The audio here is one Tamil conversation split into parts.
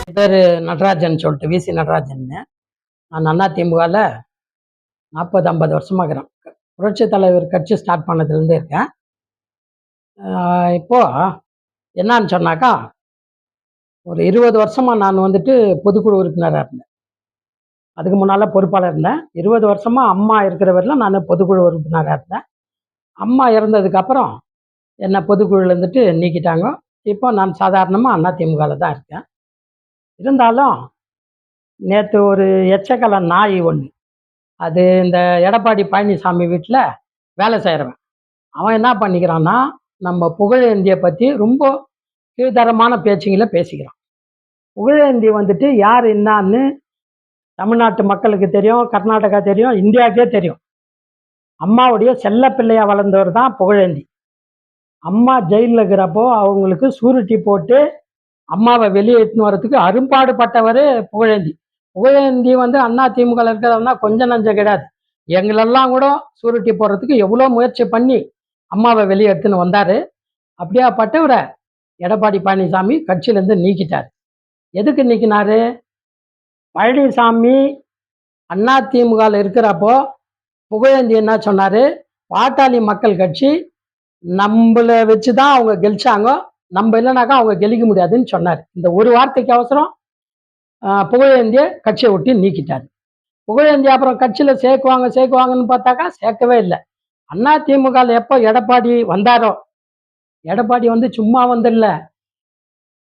பேர் நடராஜன் சொல்லிட்டு விசி நடராஜன். நான் அதிமுகவில் 40-50 வருஷமாக இருக்கிறேன். புரட்சி தலைவர் கட்சி ஸ்டார்ட் பண்ணதுலேருந்தே இருக்கேன். இப்போது என்னான்னு சொன்னாக்கா, ஒரு 20 வருஷமாக நான் வந்துட்டு பொதுக்குழு உறுப்பினராக இருந்தேன். அதுக்கு முன்னால் பொறுப்பாளர் இருந்தேன். 20 வருஷமாக அம்மா இருக்கிற வரையிலும் நான் பொதுக்குழு உறுப்பினராக இருந்தேன். அம்மா இறந்ததுக்கப்புறம் என்னை பொதுக்குழுவில் இருந்துட்டு நீக்கிட்டாங்க. இப்போ நான் சாதாரணமாக அதிமுகவில் தான் இருக்கேன். இருந்தாலும் நேற்று ஒரு எச்சக்கலை நாய் ஒன்று, அது இந்த எடப்பாடி பழனிசாமி வீட்டில் வேலை செய்கிறவன், அவன் என்ன பண்ணிக்கிறான்னா, நம்ம புகழேந்தியை பற்றி ரொம்ப கீழ்த்தரமான பேச்சுங்களை பேசிக்கிறான். புகழேந்தி வந்துட்டு யார் என்னான்னு தமிழ்நாட்டு மக்களுக்கு தெரியும், கர்நாடகா தெரியும், இந்தியாவுக்கே தெரியும். அம்மாவுடைய செல்ல பிள்ளையாக வளர்ந்தவர் தான் புகழேந்தி. அம்மா ஜெயிலில் இருக்கிறப்போ அவங்களுக்கு சூரிட்டி போட்டு அம்மாவை வெளியே எடுத்துன்னு வரதுக்கு அரும்பாடுபட்டவர் புகழேந்தி. புகழேந்தி வந்து அதிமுக இருக்கிறவனா கொஞ்சம் நஞ்சம் கிடையாது. எங்களெல்லாம் கூட சூரிட்டி போடுறதுக்கு எவ்வளோ முயற்சி பண்ணி அம்மாவை வெளியே எடுத்துன்னு வந்தார். அப்படியாப்பட்டவரை எடப்பாடி பழனிசாமி கட்சியிலேருந்து நீக்கிட்டார். எதுக்கு நீக்கினார்? பழனிசாமி அதிமுகவில் இருக்கிறப்போ புகழேந்தி என்ன சொன்னார்? பாட்டாளி மக்கள் கட்சி நம்மளை வச்சு தான் அவங்க கெலிச்சாங்க, நம்ம இல்லைனாக்கா அவங்க கெலிக்க முடியாதுன்னு சொன்னார். இந்த ஒரு வார்த்தைக்கு அவசரம் புகழேந்தியை கட்சியை விட்டு நீக்கிட்டார். புகழேந்தி அப்புறம் கட்சியில் சேர்க்குவாங்கன்னு பார்த்தாக்கா சேர்க்கவே இல்லை. அதிமுகவில் எப்போ எடப்பாடி வந்தாரோ, எடப்பாடி வந்து சும்மா வந்துடல,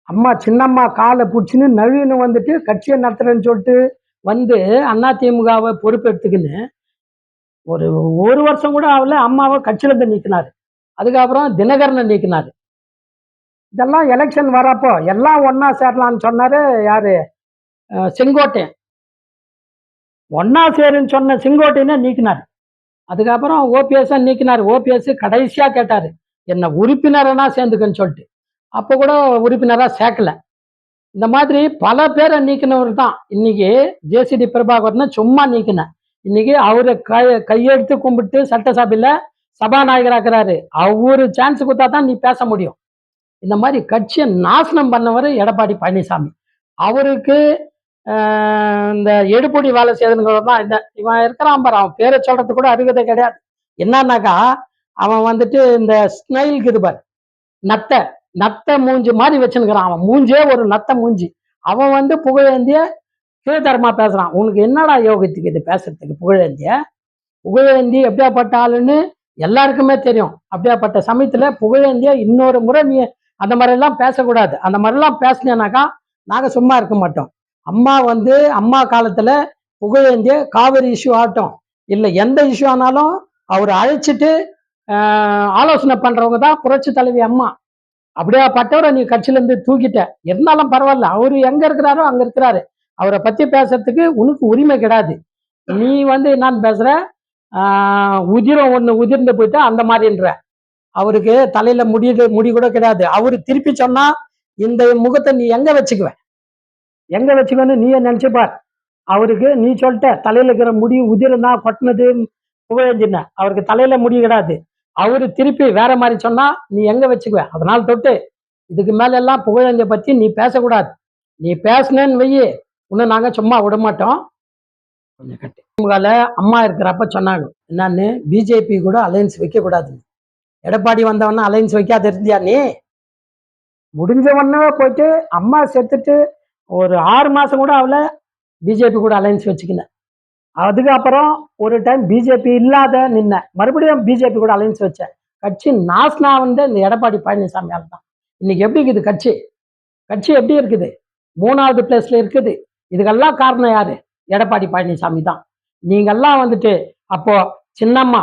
அம்மா சின்னம்மா காலை பிடிச்சின்னு நழுவின்னு வந்துட்டு கட்சியை நடத்துறேன்னு சொல்லிட்டு வந்து அதிமுகவை பொறுப்பெடுத்துக்கின்னு ஒரு வருஷம் கூட ஆகல அம்மாவை கட்சியிலேருந்து நீக்கினார். அதுக்கப்புறம் தினகரனை நீக்கினார். இதெல்லாம் எலெக்ஷன் வரப்போ எல்லாம் ஒன்றா சேரலான்னு சொன்னார் யார்? செங்கோட்டையன். ஒன்றா சேருன்னு சொன்ன செங்கோட்டையனை நீக்கினார். அதுக்கப்புறம் ஓபிஎஸ்ஸை நீக்கினார். ஓபிஎஸ் கடைசியாக கேட்டார், என்ன உறுப்பினரனா சேர்ந்துக்குன்னு சொல்லிட்டு. அப்போ கூட உறுப்பினராக சேர்க்கல. இந்த மாதிரி பல பேரை நீக்கினவர் தான் இன்னைக்கு ஜேசிடி பிரபாகரனை சும்மா நீக்கினேன். இன்னைக்கு அவரை கையெடுத்து கும்பிட்டு சட்டசபையில் சபாநாயகராக்குறாரு. அவரு சான்ஸ் கொடுத்தா தான் நீ பேச முடியும். இந்த மாதிரி கட்சியை நாசனம் பண்ணவர் எடப்பாடி பழனிசாமி. அவருக்கு இந்த எடுப்பொடி வேலை செய்யறதுங்கிறது தான் இந்த இவன் இருக்கிறான் பாரு, அவன் பேரை சொல்றது கூட அருகதை கிடையாது. என்னன்னாக்கா, அவன் வந்துட்டு இந்த ஸ்னைலுக்கு இது பாரு, நத்தை மூஞ்சி மாதிரி வச்சுன்னுக்கிறான். அவன் மூஞ்சே ஒரு நத்த மூஞ்சி. அவன் வந்து புகழேந்திய கீழ்த்தரமா பேசுறான். உனக்கு என்னடா யோகத்துக்கு இது பேசுறதுக்கு? புகழேந்தி எப்படியாப்பட்ட ஆளுன்னு எல்லாருக்குமே தெரியும். அப்படியாப்பட்ட சமயத்துல புகழேந்திய இன்னொரு முறை நீ அந்த மாதிரிலாம் பேசக்கூடாது. அந்த மாதிரிலாம் பேசினேனாக்கா நாங்க சும்மா இருக்க மாட்டோம். அம்மா காலத்துல புகழேந்திய காவிரி இஷ்யூ ஆகட்டும், இல்லை எந்த இஷ்யூ ஆனாலும் அவர் அழைச்சிட்டு ஆலோசனை பண்றவங்க தான் புரட்சி தலைவி அம்மா. அப்படியாப்பட்டவரை நீ கட்சியிலேருந்து தூக்கிட்ட. இருந்தாலும் பரவாயில்ல, அவரு எங்க இருக்கிறாரோ அங்க இருக்கிறாரு. அவரை பத்தி பேசுறதுக்கு உனக்கு உரிமை கிடையாது. நீ வந்து என்னன்னு பேசுற? உதிரம் ஒன்று உதிர்ந்து போயிட்டா அந்த மாதிரின்ற. அவருக்கு தலையில முடி கூட கிடையாது. அவரு திருப்பி சொன்னா இந்த முகத்தை நீ எங்க வச்சுக்கன்னு நீயே நினைச்சுப்பார். அவருக்கு நீ சொல்லிட்ட தலையில இருக்கிற முடி உதிரம் தான் கொட்டினது புகழேந்தின. அவருக்கு தலையில முடி கிடையாது. அவரு திருப்பி வேற மாதிரி சொன்னா நீ எங்க வச்சுக்குவ? அதனால தொட்டு இதுக்கு மேல எல்லாம் புகழேந்திய பத்தி நீ பேசக்கூடாது. நீ பேசுனேன்னு வெய்யி, இன்னும் நாங்க சும்மா விட மாட்டோம். கொஞ்சம் கட்டி அம்மா இருக்கிறப்ப சொன்னாங்க என்னன்னு, பிஜேபி கூட அலையன்ஸ் வைக்க கூடாது. எடப்பாடி வந்தவன அலையன்ஸ் வைக்காத இருந்தியா நீ? முடிஞ்சவன போயிட்டு அம்மா செத்துட்டு ஒரு 6 மாசம் கூட அவளை பிஜேபி கூட அலையன்ஸ் வச்சுக்கின. அதுக்கப்புறம் ஒரு டைம் பிஜேபி இல்லாத நின்ன, மறுபடியும் பிஜேபி கூட அலையன்ஸ் வச்ச. கட்சி நாசனா வந்து இந்த எடப்பாடி பழனிசாமியால் தான். இன்னைக்கு எப்படி இருக்குது கட்சி எப்படி இருக்குது? 3வது பிளேஸ்ல இருக்குது. இதுக்கெல்லாம் காரணம் யாரு? எடப்பாடி பழனிசாமி தான். நீங்கெல்லாம் வந்துட்டு அப்போ சின்னம்மா,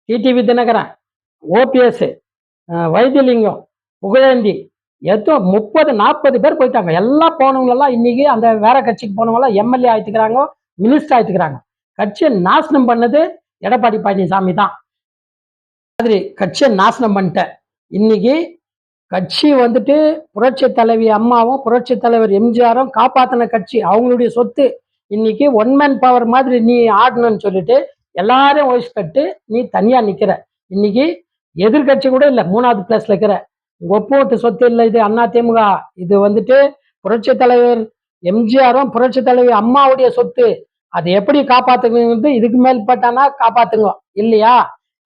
டிடிவி தினகரன், ஓபிஎஸ், வைத்தியலிங்கம், புகழேந்தி, ஏதோ 30-40 பேர் போயிட்டாங்க. எல்லாம் போனவங்களெல்லாம் இன்னைக்கு அந்த வேற கட்சிக்கு போனவங்களாம் எம்எல்ஏ ஆயிட்டுக்கிறாங்க, மினிஸ்டர் ஆயிட்டுக்கிறாங்க. கட்சியை நாசனம் பண்ணது எடப்பாடி பழனிசாமி தான். மாதிரி கட்சியை நாசனம் பண்ணிட்ட. இன்னைக்கு கட்சி வந்துட்டு புரட்சி தலைவி அம்மாவும் புரட்சி தலைவர் எம்ஜிஆரும் காப்பாத்தின கட்சி, அவங்களுடைய சொத்து. இன்னைக்கு ஒன்மேன் பவர் மாதிரி நீ ஆடணும்னு சொல்லிட்டு எல்லாரும் வயசு கட்டு நீ தனியா நிக்கிற. இன்னைக்கு எதிர்கட்சி கூட இல்லை, 3வது பிளேஸ்ல இருக்கிற. ஒப்போட்டு சொத்து இல்லை இது அதிமுக. இது வந்துட்டு புரட்சி தலைவர் எம்ஜிஆரும் புரட்சி தலைவி அம்மாவுடைய சொத்து. அதை எப்படி காப்பாத்துங்க இதுக்கு மேற்பட்டானா காப்பாத்துங்க. இல்லையா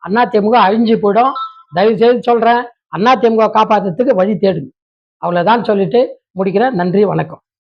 அதிமுக அழிஞ்சு போயிடும். தயவு செய்து சொல்றேன், அதிமுக காப்பாத்துறதுக்கு வழி தேடுங்க. அவ்வளவுதான் சொல்லிட்டு முடிக்கிறேன். நன்றி, வணக்கம்.